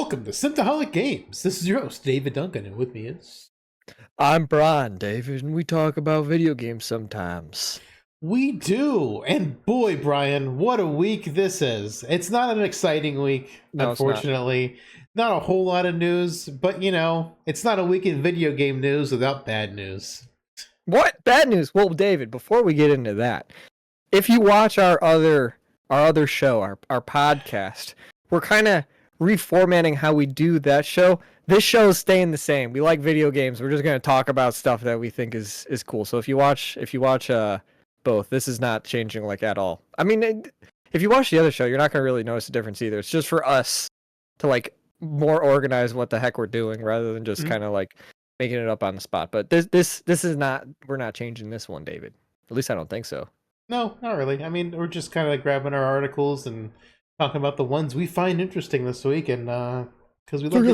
Welcome to Symptoholic Games. This is your host, David Duncan, and with me is... I'm Brian, David, and we talk about video games sometimes. We do! And boy, Brian, what a week this is. It's not an exciting week, No, it's not. unfortunately. Not a whole lot of news, but you know, it's not a week in video game news without bad news. What? Bad news? Well, David, before we get into that, if you watch our other show, our podcast, we're kind of reformatting how we do that show. This show is staying the same. We like video games. We're just going to talk about stuff that we think is cool. So if you watch both, this is not changing like at all. I mean, if you watch the other show, you're not going to really notice a difference either. It's just for us to like more organize what the heck we're doing rather than just kind of like making it up on the spot. But this is not, we're not changing this one, David. At least I don't think so. No, not really. I mean, we're just kind of like grabbing our articles and talking about the ones we find interesting this week, and because we love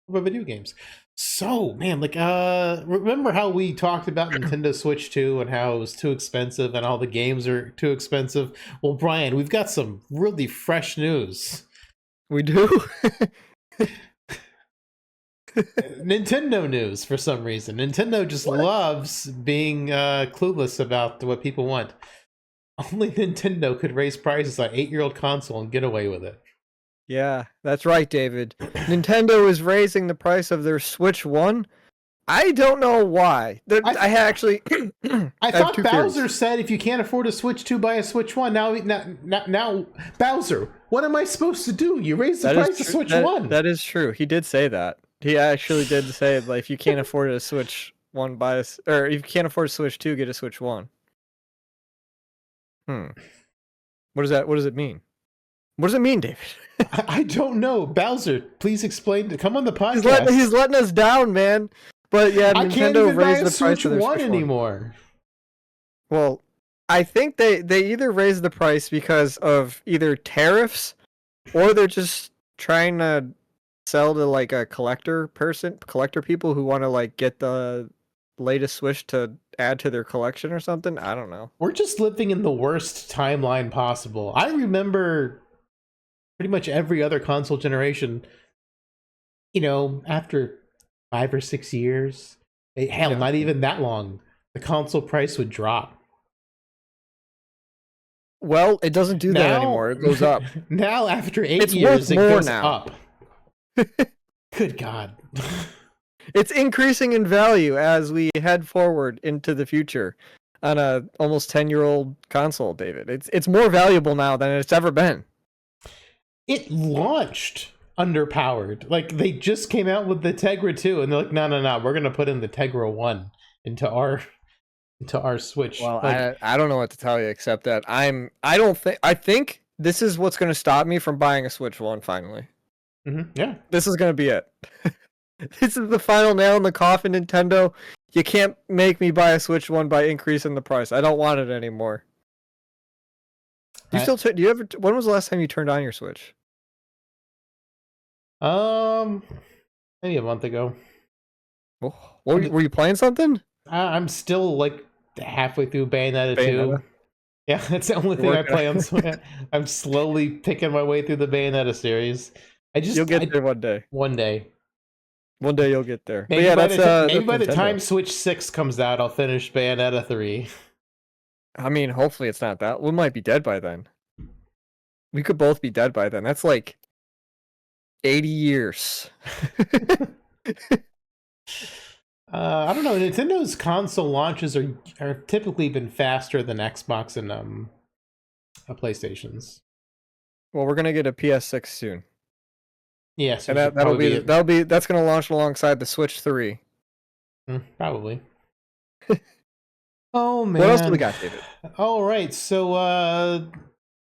about video games. So, man, like, remember how we talked about Nintendo Switch 2 and how it was too expensive and all the games are too expensive? Well, Brian, we've got some really fresh news. We do? Nintendo news, for some reason. Nintendo just loves being clueless about what people want. Only Nintendo could raise prices on an 8-year-old console and get away with it. Yeah, that's right, David. Nintendo is raising the price of their Switch 1. I don't know why. I actually... I thought Bowser said if you can't afford a Switch 2, buy a Switch 1. Now, Bowser, what am I supposed to do? You raised the price of Switch 1. That is true. He did say that. He actually did say, like, if you can't afford a Switch 1, or if you can't afford a Switch 2, get a Switch 1. What does it mean? What does it mean, David? I don't know. Bowser, please explain. Come on the podcast. He's letting us down, man. But yeah, I Nintendo can't even raised buy a the price Switch of their 1 Switch anymore. Well, I think they either raised the price because of either tariffs or they're just trying to sell to like a collector people who want to like get the latest Switch to add to their collection or something. I don't know. We're just living in the worst timeline possible. I remember pretty much every other console generation, you know, after 5 or 6 years, not even that long, the console price would drop. Well, it doesn't do that anymore. It goes up. Now, after 8 years, it goes up. Good God. It's increasing in value as we head forward into the future on a almost 10-year-old console, David. It's more valuable now than it's ever been. It launched underpowered. Like, they just came out with the Tegra 2 and they're like, no, we're going to put in the Tegra 1 into our Switch. Well, like, I don't know what to tell you except that I think this is what's going to stop me from buying a Switch 1 finally. Yeah. This is going to be it. This is the final nail in the coffin, Nintendo. You can't make me buy a Switch 1 by increasing the price. I don't want it anymore. When was the last time you turned on your Switch? Maybe a month ago. Oh, were you playing something? I'm still like halfway through Bayonetta 2. Yeah, that's the only thing I play on Switch. I'm slowly picking my way through the Bayonetta series. You'll get there one day. One day. One day you'll get there. Maybe, yeah, maybe by the time Switch 6 comes out, I'll finish Bayonetta 3. I mean, hopefully it's not that. We might be dead by then. We could both be dead by then. That's like 80 years. I don't know. Nintendo's console launches are typically been faster than Xbox and PlayStation's. Well, we're gonna get a PS6 soon. Yes, and that's gonna launch alongside the Switch 3. Probably. Oh man! What else do we got, David? All right, so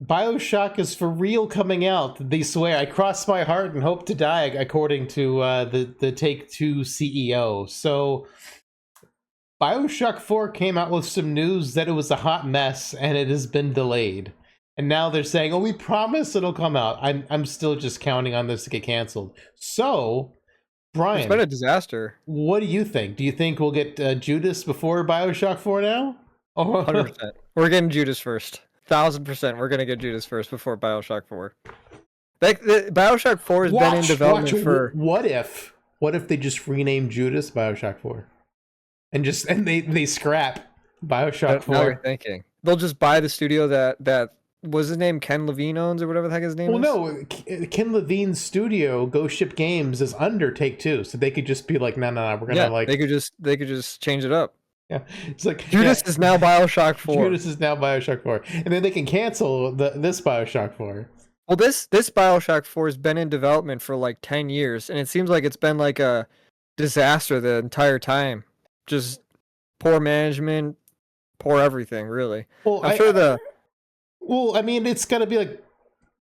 BioShock is for real coming out. They swear. I cross my heart and hope to die, according to the Take-Two CEO. So, BioShock 4 came out with some news that it was a hot mess and it has been delayed. And now they're saying, "Oh, we promise it'll come out." I'm still just counting on this to get canceled. So, Brian, it's been a disaster. What do you think? Do you think we'll get Judas before BioShock 4 now? 100%. We're getting Judas first. 1000%. We're gonna get Judas first before BioShock 4. BioShock 4 has been in development for. What if? What if they just rename Judas BioShock 4, and they scrap BioShock Now you're 4? thinking they'll just buy the studio that was his name Ken Levine owns or whatever the heck his name Well, is. no, Ken Levine's studio, Ghost Ship Games, is under Take Two, so they could just be like, no, we're gonna like, they could just change it up. yeah, it's like Judas is now BioShock 4. Judas is now BioShock 4, and then they can cancel this BioShock 4. Well, this BioShock 4 has been in development for like 10 years, and it seems like it's been like a disaster the entire time. Just poor management, poor everything, really. Well, I'm sure Well, I mean, it's gonna be like,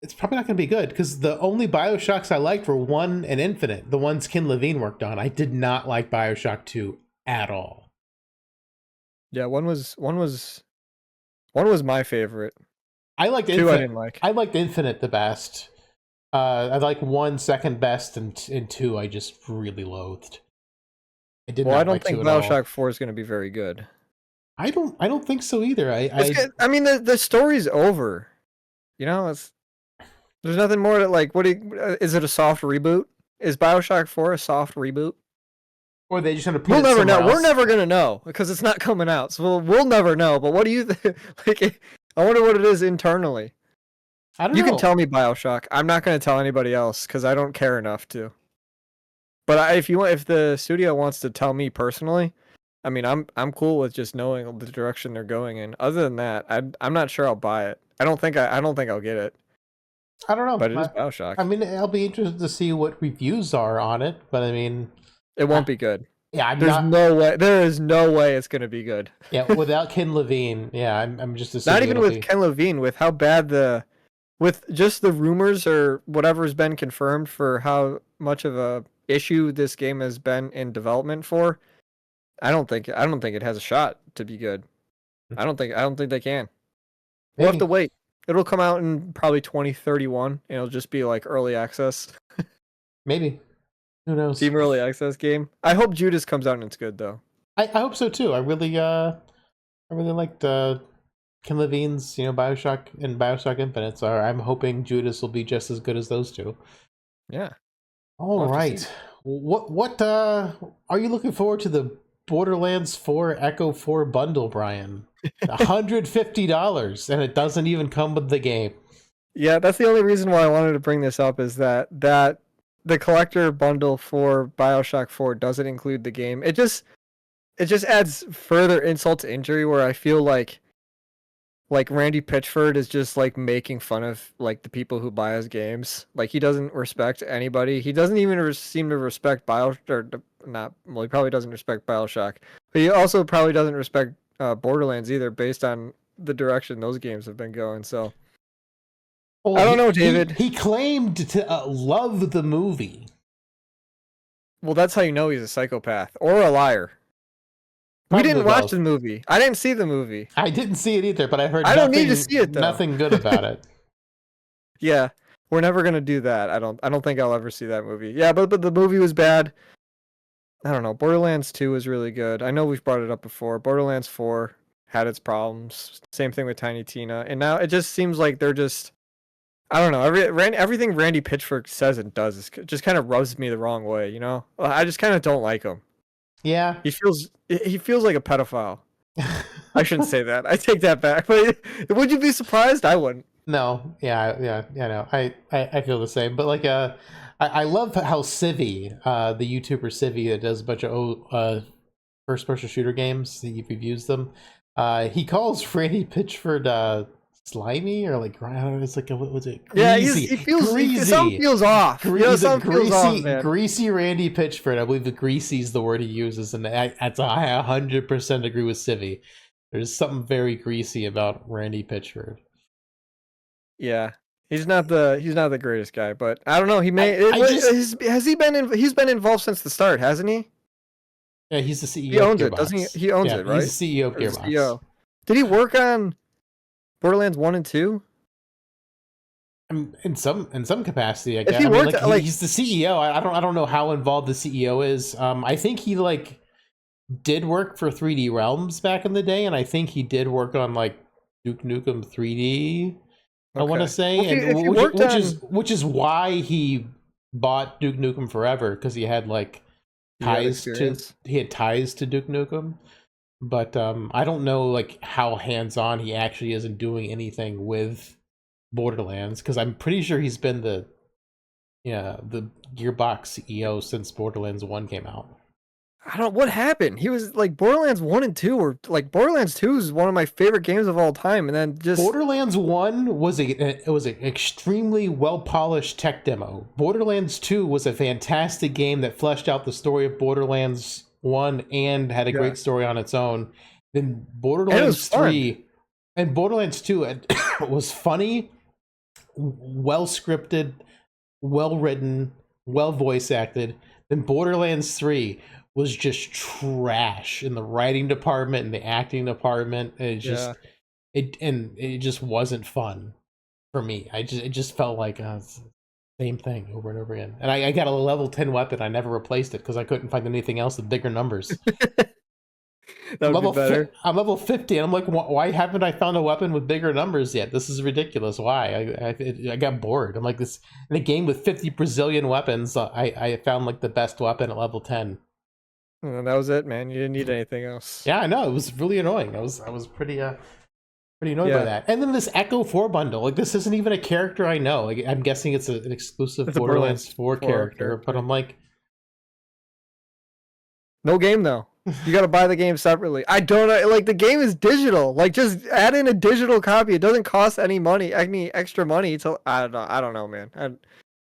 it's probably not gonna be good because the only BioShocks I liked were 1 and Infinite, the ones Ken Levine worked on. I did not like BioShock 2 at all. yeah, one was my favorite. I liked 2 Infinite. I didn't like. I liked Infinite the best. I like 1 second best, and 2 I just really loathed. I did not I don't like think 2 at all. BioShock 4 is going to be very good. I don't think so either. I mean, the story's over. You know, there's nothing more to like. Is it a soft reboot? Is BioShock 4 a soft reboot? Or they just gonna put We'll it never somewhere know. else. We're never gonna know because it's not coming out. So we'll never know. But what do you think? Like, I wonder what it is internally. I don't You know. can tell me BioShock. I'm not gonna tell anybody else because I don't care enough to. But if the studio wants to tell me personally, I mean, I'm cool with just knowing the direction they're going in. Other than that, I'm not sure I'll buy it. I don't think I'll get it. I don't know. But it is BioShock. I mean, I'll be interested to see what reviews are on it. But I mean, it won't be good. Yeah, no way. There is no way it's gonna be good. Yeah, without Ken Levine, yeah, I'm just assuming not even with Ken Levine, with how bad with just the rumors or whatever's been confirmed for how much of a issue this game has been in development for. I don't think it has a shot to be good. I don't think they can. We'll have to wait. It'll come out in probably 2031, and it'll just be like early access. Maybe. Who knows? Steam early access game. I hope Judas comes out and it's good though. I hope so too. I really liked Ken Levine's, BioShock and BioShock Infinite. So I'm hoping Judas will be just as good as those two. Yeah. All right. What are you looking forward to the Borderlands 4 Echo 4 bundle, Brian? $150, and it doesn't even come with the game. Yeah, that's the only reason why I wanted to bring this up is that the collector bundle for BioShock 4 doesn't include the game. It just adds further insult to injury where I feel like Randy Pitchford is just like making fun of like the people who buy his games. Like he doesn't respect anybody. He doesn't even seem to respect he probably doesn't respect BioShock. But he also probably doesn't respect Borderlands either based on the direction those games have been going. So I don't know, David. He claimed to love the movie. Well, that's how you know he's a psychopath or a liar. Probably we didn't watch the movie. I didn't see the movie. I didn't see it either, but I heard I don't need to see it though. Nothing good about it. Yeah, we're never gonna do that. I don't think I'll ever see that movie. Yeah, but the movie was bad. I don't know. Borderlands 2 was really good. I know we've brought it up before. Borderlands 4 had its problems. Same thing with Tiny Tina, and now it just seems like they're just. I don't know. Everything Randy Pitchford says and does just kind of rubs me the wrong way. You know, I just kind of don't like him. Yeah, he feels like a pedophile. I shouldn't say that. I take that back. But would you be surprised? I wouldn't. No. Yeah. No. I feel the same. But like, I love how Civvy, the YouTuber Civvy that does a bunch of first-person shooter games. He reviews them. He calls Randy Pitchford slimy or like, I don't know, it's like what was it? Greasy. Yeah, he feels greasy. Something feels off. Something feels off, man. Greasy Randy Pitchford. I believe the greasy is the word he uses, and I 100% agree with Civvy. There's something very greasy about Randy Pitchford. Yeah, he's not the greatest guy, but I don't know. He he's been involved since the start, hasn't he? Yeah, he's the CEO. He owns it, doesn't he? He owns it, right? He's the CEO of Gearbox. CEO. Did he work on Borderlands 1 and 2? In some capacity, I guess. He's the CEO. I don't know how involved the CEO is. I think he did work for 3D Realms back in the day, and I think he did work on Duke Nukem 3D. I want to Okay. say, Well, and if you worked on, which is why he bought Duke Nukem Forever, because he had like you had experience. ties to Duke Nukem. But I don't know like how hands on he actually is in doing anything with Borderlands, because I'm pretty sure he's been the Gearbox CEO since Borderlands 1 came out. I don't. What happened? He was like Borderlands 1 and 2, or like Borderlands 2 is one of my favorite games of all time, and then just Borderlands 1 was an extremely well polished tech demo. Borderlands 2 was a fantastic game that fleshed out the story of Borderlands 1 and had a yeah, great story on its own. Then and it was Borderlands fun. 3 and Borderlands 2 was funny, well scripted, well written, well voice acted. Then Borderlands 3 was just trash in the writing department and the acting department. And Yeah. it just wasn't fun for me. It just felt like same thing over and over again. And I got a level 10 weapon. I never replaced it because I couldn't find anything else with bigger numbers. That would be better. I'm level 50, and I'm like, why haven't I found a weapon with bigger numbers yet? This is ridiculous. Why? I got bored. I'm like, this in a game with 50 Brazilian weapons. I found like the best weapon at level 10. And that was it, man. You didn't need anything else. Yeah, I know. It was really annoying. I was pretty annoyed by that. And then this Echo 4 bundle. Like, this isn't even a character I know. Like, I'm guessing it's an exclusive It's a Borderlands 4 Borderlands 4 character, but I'm like, no game though. You got to buy the game separately. I don't know. Like, the game is digital. Like, just add in a digital copy. It doesn't cost any money, any extra money. So I don't know, man.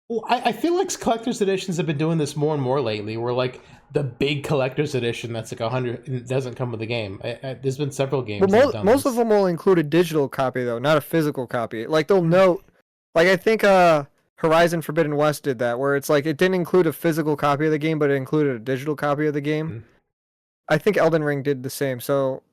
well, I feel like collector's editions have been doing this more and more lately, where like the big collector's edition that's like 100 and it doesn't come with the game. There's been several games. But most of them will include a digital copy though, not a physical copy. Like, they'll note, like, I think Horizon Forbidden West did that, where it's like it didn't include a physical copy of the game, but it included a digital copy of the game. Mm-hmm. I think Elden Ring did the same. So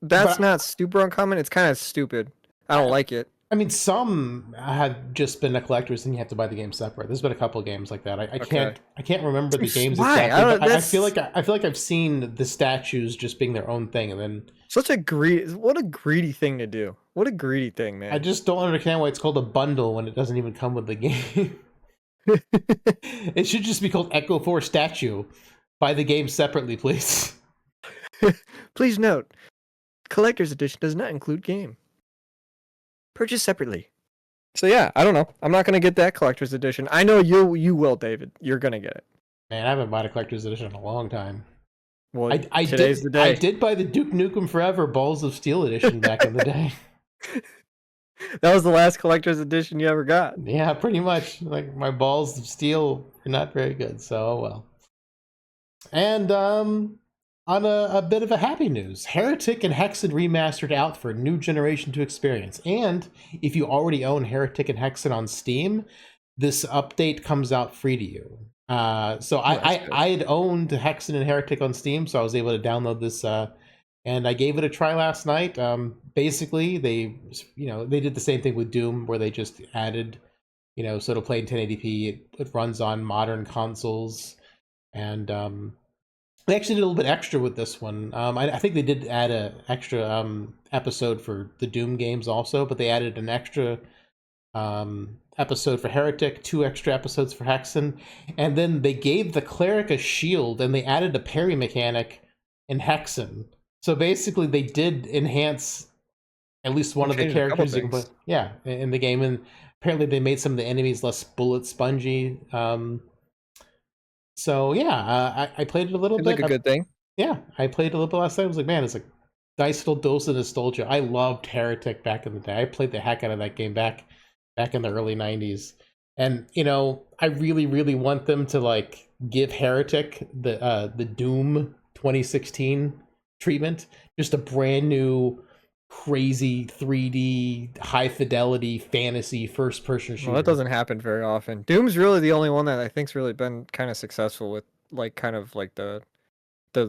that's not super uncommon. It's kind of stupid. I don't like it. I mean, some have just been a collector's and you have to buy the game separate. There's been a couple of games like that. I can't remember the games Why? exactly. But I feel like I've seen the statues just being their own thing, and then what a greedy thing to do. What a greedy thing, man. I just don't understand why it's called a bundle when it doesn't even come with the game. It should just be called Echo 4 Statue. Buy the game separately, please. Please note, collector's edition does not include game. Purchase separately. So yeah, I don't know. I'm not gonna get that collector's edition. I know you will, David. You're gonna get it. Man, I haven't bought a collector's edition in a long time. Well, Today's the day. I did buy the Duke Nukem Forever Balls of Steel edition back in the day. That was the last collector's edition you ever got. Yeah, pretty much. Like, my Balls of Steel are not very good, so oh well. And on a bit of a happy news, Heretic and Hexen Remastered out for new generation to experience. And if you already own Heretic and Hexen on Steam, this update comes out free to you. So I had owned Hexen and Heretic on Steam, so I was able to download this, and I gave it a try last night. Basically, they did the same thing with Doom, where they just added, so it'll play in 1080p. It runs on modern consoles, and they actually did a little bit extra with this one. I think they did add an extra episode for the Doom games also, but they added an extra episode for Heretic, 2 extra episodes for Hexen, and then they gave the cleric a shield and they added a parry mechanic in Hexen. So basically, they did enhance at least one of the characters you can put, in the game, and apparently they made some of the enemies less bullet spongy. So yeah, I played it a little bit. Like a good thing. Yeah, I played a little bit last night. I was like, man, it's like nice little dose of nostalgia. I loved Heretic back in the day. I played the heck out of that game back in the early 90s. And I really, really want them to like give Heretic the Doom 2016 treatment. Just a brand new, crazy 3D, high fidelity fantasy first person shooter. Well, that doesn't happen very often. Doom's really the only one that I think's really been kind of successful with, like, kind of like the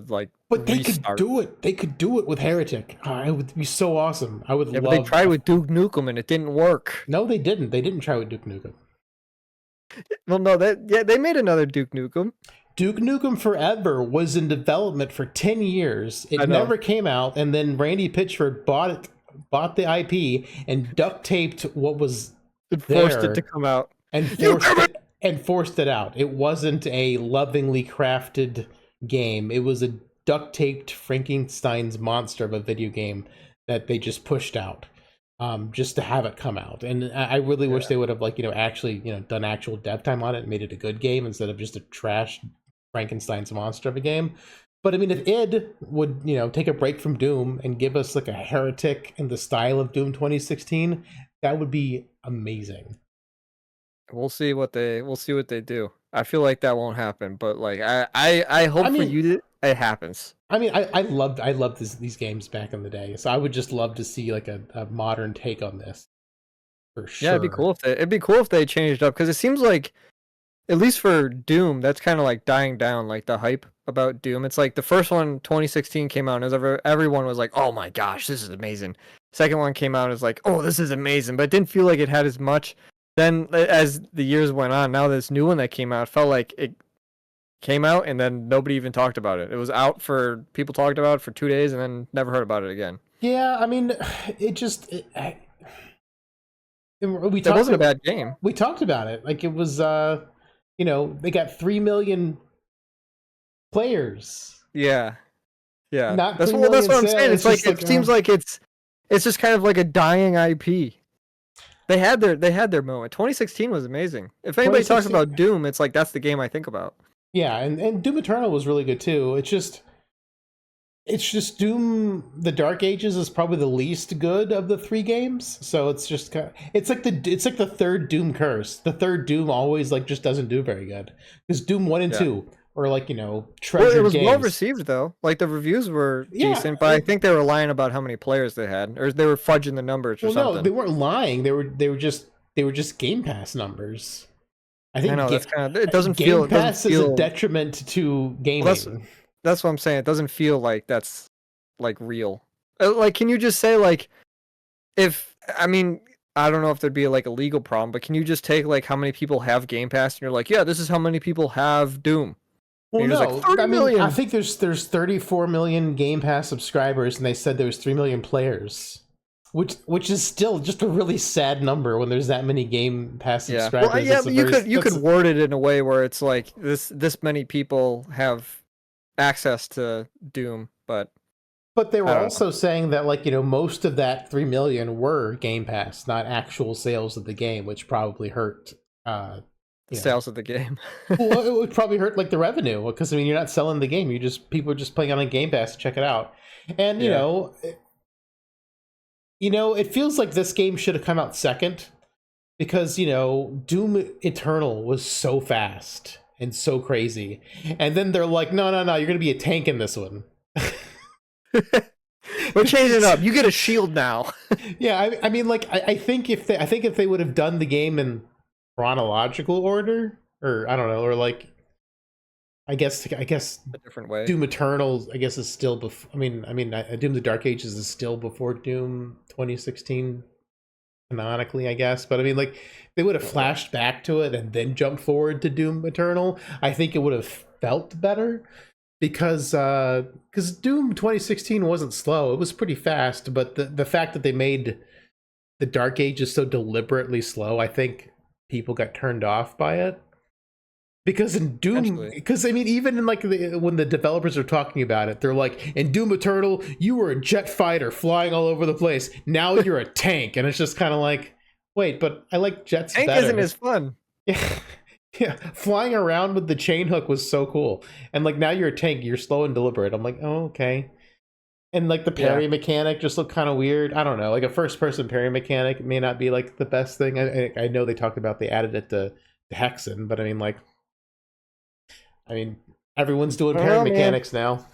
like. But they restart. could do it. They could do it with Heretic. It would be so awesome. I would love. But they tried with Duke Nukem and it didn't work. No, they didn't. They didn't try with Duke Nukem. Well, no, they made another Duke Nukem. Duke Nukem Forever was in development for 10 years. It never came out, and then Randy Pitchford bought it bought the IP and duct taped what was It forced it to there come out. and You forced it out. It wasn't a lovingly crafted game. It was a duct taped Frankenstein's monster of a video game that they just pushed out, just to have it come out. And I really wish they would have actually done actual dev time on it and made it a good game instead of just a trash Frankenstein's monster of a game. But I mean, if id would take a break from Doom and give us like a Heretic in the style of Doom 2016, that would be amazing. We'll see what they do. I feel like that won't happen, but like I hope for you that it happens. I mean, I loved these games back in the day, so I would just love to see like a modern take on this, for sure. Yeah, it'd be cool if they changed up, because it seems like, at least for Doom, that's kind of like dying down, like the hype about Doom. It's like the first one, 2016, came out, and everyone was like, "Oh my gosh, this is amazing." Second one came out, and it's like, "Oh, this is amazing," but it didn't feel like it had as much. Then, as the years went on, now this new one that came out felt like it came out and then nobody even talked about it. It was out for people talked about it for 2 days and then never heard about it again. Yeah, I mean, it wasn't a bad game. We talked about it like it was. They got 3 million players. Yeah. That's what I'm saying. It's like it seems like it's just kind of like a dying IP. They had their moment. 2016 was amazing. If anybody talks about Doom, it's like that's the game I think about. Yeah, and Doom Eternal was really good too. It's just Doom the Dark Ages is probably the least good of the 3 games. So it's just it's like the third Doom curse. The third Doom always just doesn't do very good. Because Doom 1 and 2 or treasured it was games. well received though. Like the reviews were decent, but I think they were lying about how many players they had, or they were fudging the numbers or something. No, they weren't lying. They were just Game Pass numbers. I think that's it doesn't feel Game Pass is a detriment to gaming. Well, that's what I'm saying. It doesn't feel like that's like real. Like, can you just say like, I don't know if there'd be like a legal problem, but can you just take like how many people have Game Pass and you're like, yeah, this is how many people have Doom. Well, no, like 30 million. I think there's 34 million Game Pass subscribers, and they said there was 3 million players, which is still just a really sad number when there's that many Game Pass subscribers. Well, yeah, you could word it in a way where it's like this many people have access to Doom, but they were also saying that most of that 3 million were Game Pass, not actual sales of the game, which probably hurt. Sales of the game. Well, it would probably hurt the revenue, because you're not selling the game. People are just playing on a Game Pass to check it out, and it feels like this game should have come out second, because Doom Eternal was so fast and so crazy, and then they're like, no, you're gonna be a tank in this one. We're changing it up. You get a shield now. Yeah, I think if they would have done the game in chronological order, or I don't know, or I guess a different way. Doom Eternal, I guess, is still before. Doom the Dark Ages is still before Doom 2016 canonically, I guess. But they would have flashed back to it and then jumped forward to Doom Eternal. I think it would have felt better, because Doom 2016 wasn't slow. It was pretty fast, but the fact that they made the Dark Ages so deliberately slow, I think people got turned off by it. Because in Doom, even in when the developers are talking about it, they're like, in Doom Eternal, you were a jet fighter flying all over the place. Now you're a tank, and it's just kind of like, wait, but I like jets better. Tank isn't as fun. Yeah, flying around with the chain hook was so cool, and now you're a tank, you're slow and deliberate. I'm like, oh, okay. And the parry mechanic just looked kind of weird. I don't know. A first-person parry mechanic may not be the best thing. I know they talked about they added it to Hexen, but everyone's doing parry mechanics now.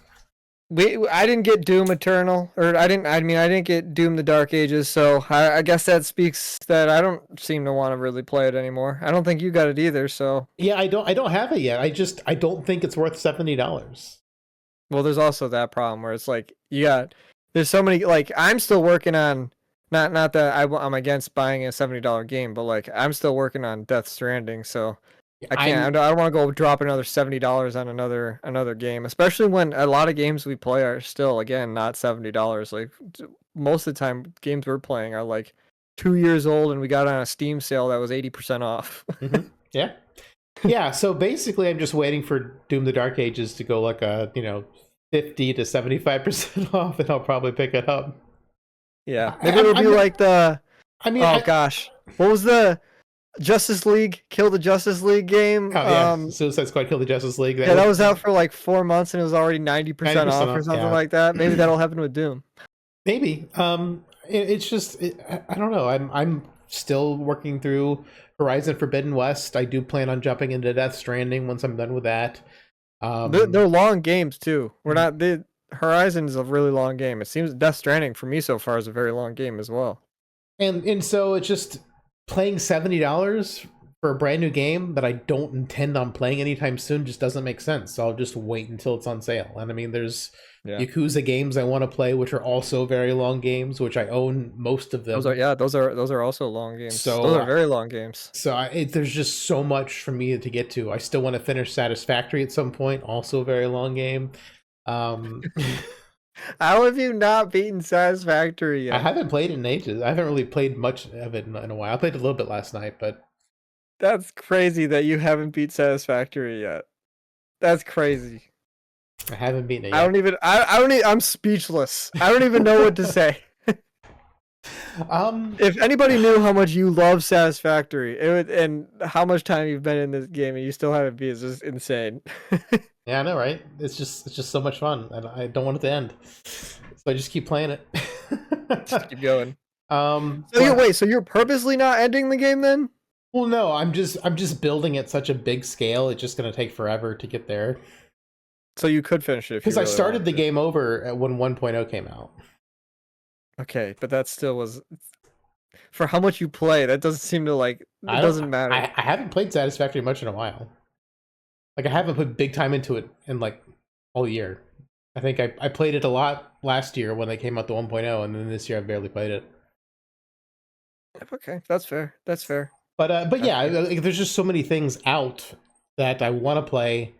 I didn't get Doom Eternal, or I didn't get Doom the Dark Ages, so I guess that speaks that I don't seem to want to really play it anymore. I don't think you got it either, so yeah, I don't have it yet. I don't think it's worth $70. Well, there's also that problem where it's there's so many, I'm still working on, not that I'm against buying a $70 game, but I'm still working on Death Stranding, so I I'm can't. I don't want to go drop another $70 on another game, especially when a lot of games we play are still again not $70. Like most of the time, games we're playing are like 2 years old, and we got on a Steam sale that was 80% off. mhm, yeah. Yeah, so basically I'm just waiting for Doom the Dark Ages to go like a, 50 to 75% off and I'll probably pick it up. Yeah, I, maybe I'm, it'll be I'm not, like the I mean, oh gosh, what was the Justice League Kill the Justice League game? oh yeah, Suicide Squad Kill the Justice League. Yeah, that was out for like 4 months and it was already 90% 90% off or off, something yeah. like that. Maybe that'll happen with Doom. Maybe. It's just, I don't know. I'm still working through Horizon Forbidden West. I do plan on jumping into Death Stranding once I'm done with that. They're long games too. Horizon is a really long game. It seems Death Stranding for me so far is a very long game as well. and so it's just playing $70 for a brand new game that I don't intend on playing anytime soon just doesn't make sense. So I'll just wait until it's on sale. And I mean, there's Yakuza games I want to play, which are also very long games, which I own most of them. Those are also long games. So those are very long games. So there's just so much for me to get to. I still want to finish Satisfactory at some point, also a very long game. How have you not beaten Satisfactory yet? I haven't played it in ages. I haven't really played much of it in a while. I played a little bit last night, but that's crazy that you haven't beat Satisfactory yet. That's crazy. I haven't beaten it yet. I'm speechless. I don't even know what to say. If anybody knew how much you love Satisfactory, and how much time you've been in this game and you still haven't beat, it's just insane. Yeah, I know, right? It's just so much fun, and I don't want it to end, so I just keep playing it. Just keep going. Wait, so you're purposely not ending the game then? Well, no, I'm just building at such a big scale. It's just gonna take forever to get there. So you could finish it because I started the game over when 1.0 came out. Okay, but that still was for how much you play. That doesn't seem to it doesn't matter. I haven't played Satisfactory much in a while. Like I haven't put big time into it in like all year. I think I played it a lot last year when they came out to 1.0, and then this year I've barely played it. Okay, that's fair. That's fair. But yeah, like, there's just so many things out that I want to play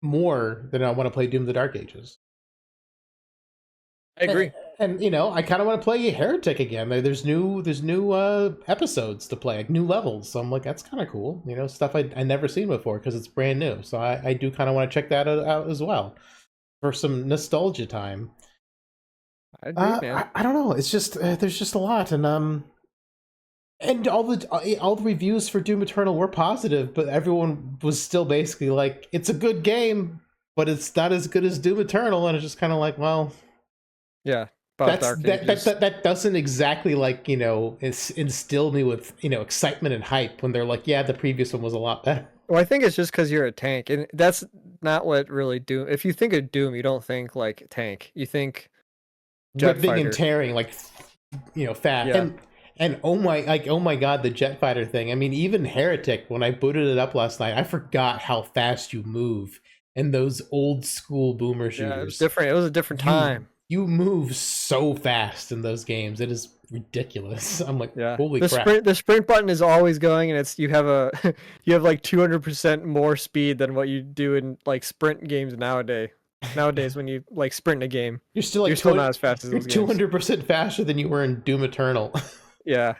more than I want to play Doom: The Dark Ages. I agree. And I kind of want to play Heretic again. There's new episodes to play, like new levels. So I'm like, that's kind of cool. Stuff I never seen before because it's brand new. So I do kind of want to check that out as well for some nostalgia time. I agree, man. I don't know. It's just there's just a lot, and all the reviews for Doom Eternal were positive, but everyone was still basically like, it's a good game, but it's not as good as Doom Eternal, and it's just kind of like, well. Yeah, that doesn't exactly instill me with excitement and hype when they're like, yeah, the previous one was a lot better. Well, I think it's just because you're a tank, and that's not what really Doom. If you think of Doom, you don't think like tank. You think jet ripping fighter. And tearing, fat. Yeah. And oh my god, the jet fighter thing. I mean, even Heretic, when I booted it up last night, I forgot how fast you move in those old school boomer shooters. Yeah, it was different. It was a different time. You move so fast in those games. It is ridiculous. I'm like, holy crap. The sprint button is always going, and you have like 200% more speed than what you do in like sprint games nowadays. Nowadays, when you like sprint in a game, you're still not as fast as those games. 200% faster than you were in Doom Eternal. Yeah.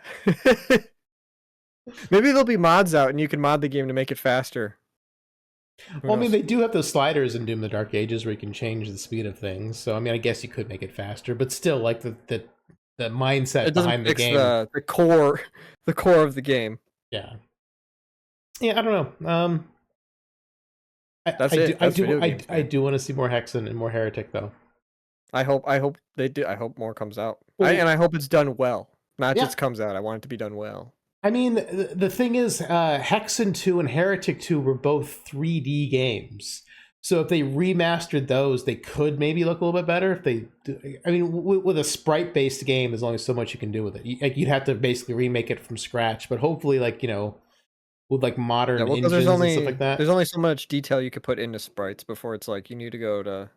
Maybe there'll be mods out, and you can mod the game to make it faster. Well, I mean, they do have those sliders in Doom: The Dark Ages where you can change the speed of things. So, I mean, I guess you could make it faster, but still, like the mindset behind the game, the core of the game. Yeah, I don't know. I do want to see more Hexen and more Heretic, though. I hope they do. I hope more comes out, and I hope it's done well. Not just comes out. I want it to be done well. I mean, the thing is, Hexen 2 and Heretic 2 were both 3D games. So if they remastered those, they could maybe look a little bit better. If they, I mean, with a sprite-based game, there's only so much you can do with it. You'd have to basically remake it from scratch. But hopefully, with like modern engines and stuff like that. There's only so much detail you could put into sprites before it's like you need to go to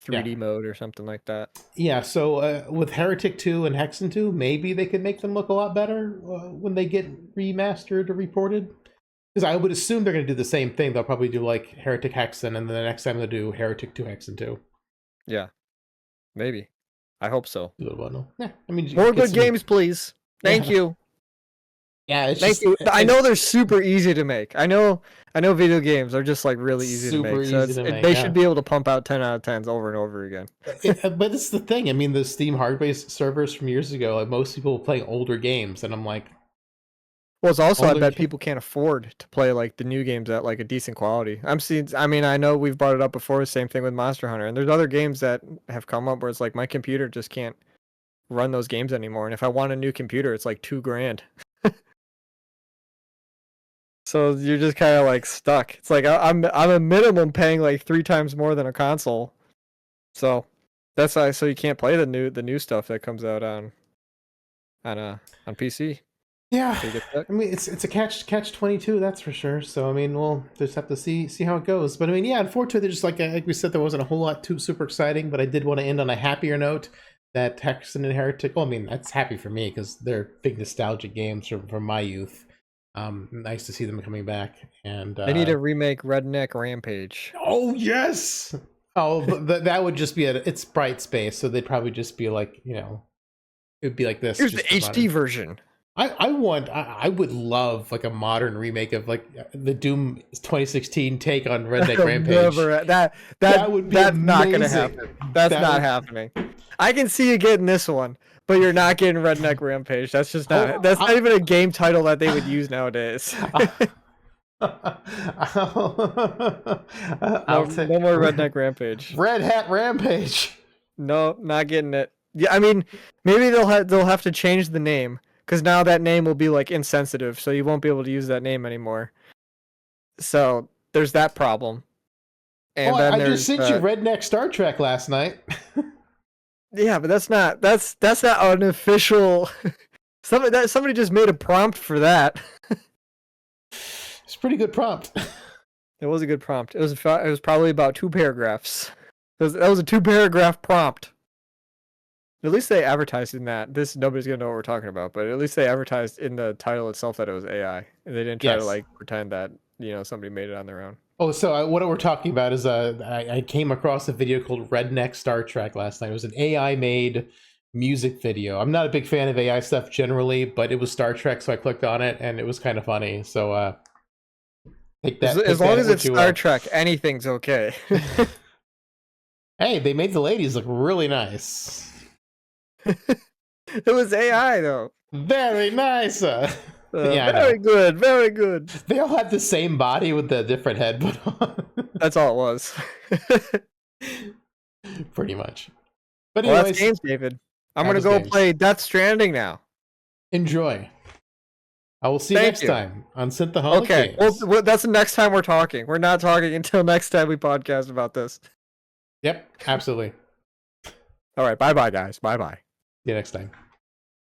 3D mode or something like that. Yeah, so with Heretic 2 and Hexen 2, maybe they could make them look a lot better when they get remastered or reported. Because I would assume they're going to do the same thing. They'll probably do like Heretic Hexen, and then the next time they'll do Heretic 2 Hexen 2. Yeah, maybe. I hope so. Yeah, I mean, more good games, please. Thank you. Yeah, it's Thank just, you. I know they're super easy to make. I know video games are just like really easy to make. So they should be able to pump out 10 out of 10s over and over again. But it's the thing. I mean, the Steam hard-based servers from years ago, like most people playing older games, and I'm like, well, it's also I bet people can't afford to play like the new games at like a decent quality. I know we've brought it up before. Same thing with Monster Hunter, and there's other games that have come up where it's like my computer just can't run those games anymore. And if I want a new computer, it's like $2,000. So you're just kind of like stuck. It's like I'm a minimum paying like 3 times more than a console. So that's why. So you can't play the new stuff that comes out on PC. Yeah, I mean it's a catch 22, that's for sure. So I mean we'll just have to see how it goes. But I mean, yeah, unfortunately, there's just like we said, there wasn't a whole lot too super exciting. But I did want to end on a happier note. That Hexen and Heretic. Well, I mean that's happy for me because they're big nostalgic games from my youth. Nice to see them coming back. And they need to remake Redneck Rampage. Oh yes. Oh, that would just be it's bright space, so they'd probably just be like, it would be like this. Here's the HD version. I would love like a modern remake of like the Doom 2016 take on Redneck Rampage. That would be that's amazing. Not gonna happen. That's not happening. I can see you getting this one, but you're not getting Redneck Rampage. That's just not. That's not even a game title that they would use nowadays. No more Redneck Rampage. Red Hat Rampage. No, not getting it. Yeah, I mean, maybe they'll have to change the name because now that name will be like insensitive, so you won't be able to use that name anymore. So there's that problem. And then I just sent you Redneck Star Trek last night. Yeah, but that's not an official. Somebody just made a prompt for that. It's a pretty good prompt. It was a good prompt. It was probably about 2 paragraphs. That was a 2-paragraph prompt. At least they advertised in that. Nobody's gonna know what we're talking about, but at least they advertised in the title itself that it was AI, and they didn't try to like pretend that somebody made it on their own. Oh, so what we're talking about is I came across a video called Redneck Star Trek last night. It was an AI-made music video. I'm not a big fan of AI stuff generally, but it was Star Trek, so I clicked on it, and it was kind of funny. So take that. As long as it's Star Trek, anything's okay. Hey, they made the ladies look really nice. It was AI though. Very nice. Yeah, very good, very good. They all had the same body with the different head put on. That's all it was. Pretty much. But anyways, that's games, David. I'm gonna go play Death Stranding now. Enjoy. I will see you next time on Synthaholic Games. Okay, well, that's the next time we're talking. We're not talking until next time we podcast about this. Yep, absolutely. All right, bye-bye, guys. Bye-bye. See you next time.